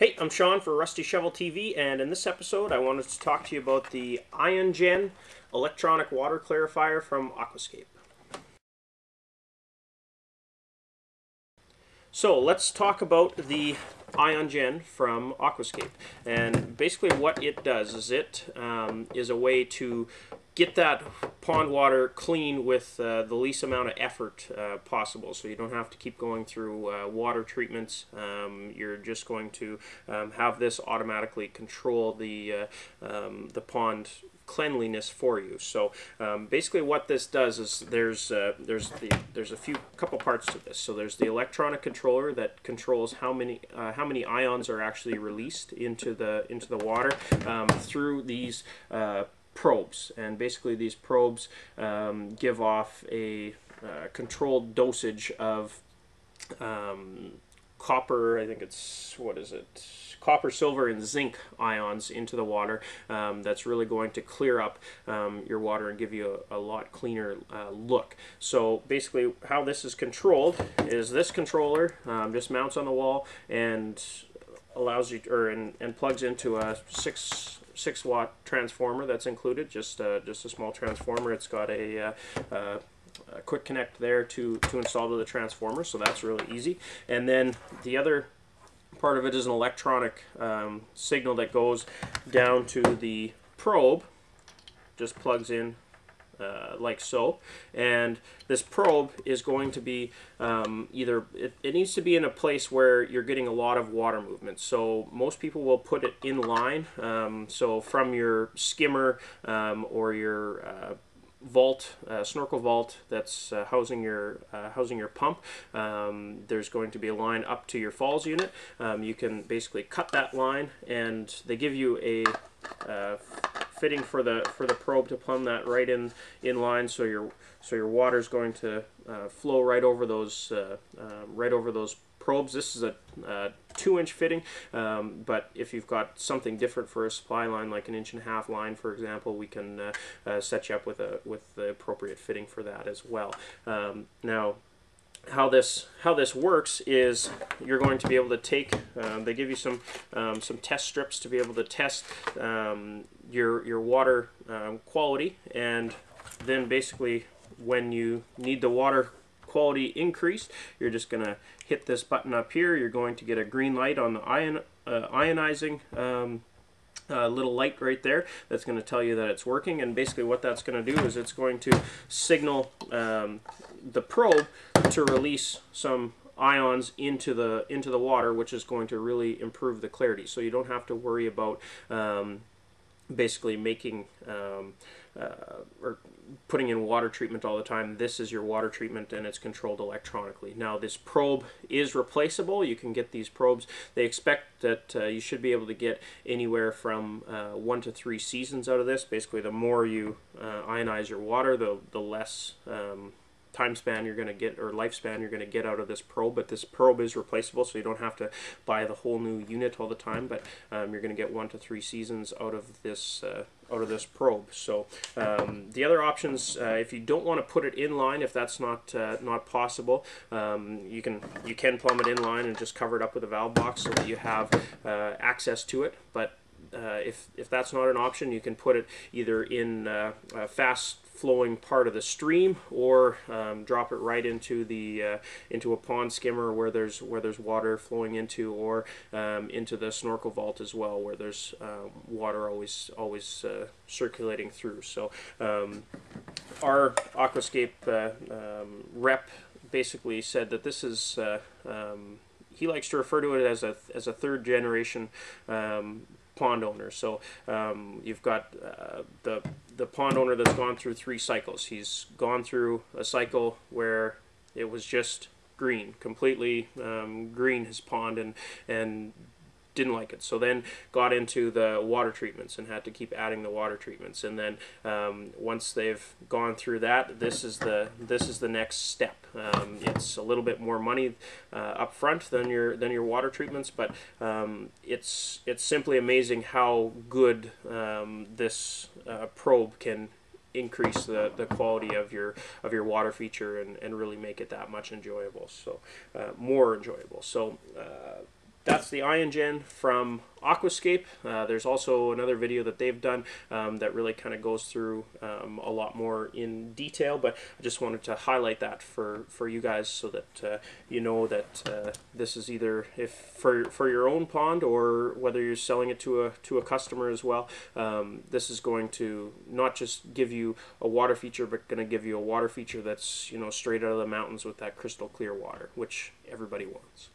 Hey, I'm Sean for RustyShovelTV, and in this episode I wanted to talk to you about the IonGen electronic water clarifier from Aquascape. So let's talk about the IonGen from Aquascape, and basically what it does is it is a way to get that pond water clean with the least amount of effort possible. So you don't have to keep going through water treatments. You're just going to have this automatically control the pond cleanliness for you. So basically what this does is there's a couple parts to this. So there's the electronic controller that controls how many ions are actually released into the water through these probes, and basically these probes give off a controlled dosage of copper, I think it's, what is it, copper, silver, and zinc ions into the water. That's really going to clear up your water and give you a lot cleaner look. So basically how this is controlled is this controller just mounts on the wall and allows you, and plugs into a 6-watt transformer that's included, just a small transformer. It's got a quick connect there to install to the transformer, so that's really easy. And then the other part of it is an electronic signal that goes down to the probe, just plugs in like so, and this probe is going to be either it needs to be in a place where you're getting a lot of water movement. So most people will put it in line, so from your skimmer or your vault, snorkel vault that's housing your pump, there's going to be a line up to your falls unit. You can basically cut that line, and they give you a fitting for the probe to plumb that right in line, so your water is going to flow right over those probes. This is a 2-inch fitting, but if you've got something different for a supply line, like an 1.5-inch line, for example, we can set you up with the appropriate fitting for that as well. Now, how this works is you're going to be able to take, they give you some test strips to be able to test your water quality, and then basically when you need the water quality increased, you're just going to hit this button up here. You're going to get a green light on the ionizing little light right there that's going to tell you that it's working. And basically what that's going to do is it's going to signal the probe to release some ions into the water, which is going to really improve the clarity. So you don't have to worry about basically making or putting in water treatment all the time. This is your water treatment, and it's controlled electronically. Now, this probe is replaceable. You can get these probes. They expect that you should be able to get anywhere from 1 to 3 seasons out of this. Basically, the more you ionize your water, the less time span you're going to get, or lifespan you're going to get out of this probe. But this probe is replaceable, so you don't have to buy the whole new unit all the time, but you're going to get 1 to 3 seasons out of this probe. So the other options, if you don't want to put it in line, if that's not possible, you can plumb it in line and just cover it up with a valve box so that you have access to it. But if that's not an option, you can put it either in a fast flowing part of the stream, or drop it right into a pond skimmer where there's water flowing into, or into the snorkel vault as well, where there's water always circulating through. So our Aquascape rep basically said that this is he likes to refer to it as a third generation pond owner. So you've got the pond owner that's gone through 3 cycles. He's gone through a cycle where it was just green, completely green, his pond, and didn't like it. So then got into the water treatments and had to keep adding the water treatments. And then once they've gone through that, this is the next step. It's a little bit more money up front than your water treatments, but it's simply amazing how good this probe can increase the quality of your water feature and really make it that much enjoyable, so more enjoyable. So that's the IonGen from Aquascape. There's also another video that they've done that really kind of goes through a lot more in detail, but I just wanted to highlight that for you guys so that you know that this is either if for your own pond or whether you're selling it to a customer as well. This is going to not just give you a water feature, but going to give you a water feature that's, you know, straight out of the mountains with that crystal clear water, which everybody wants.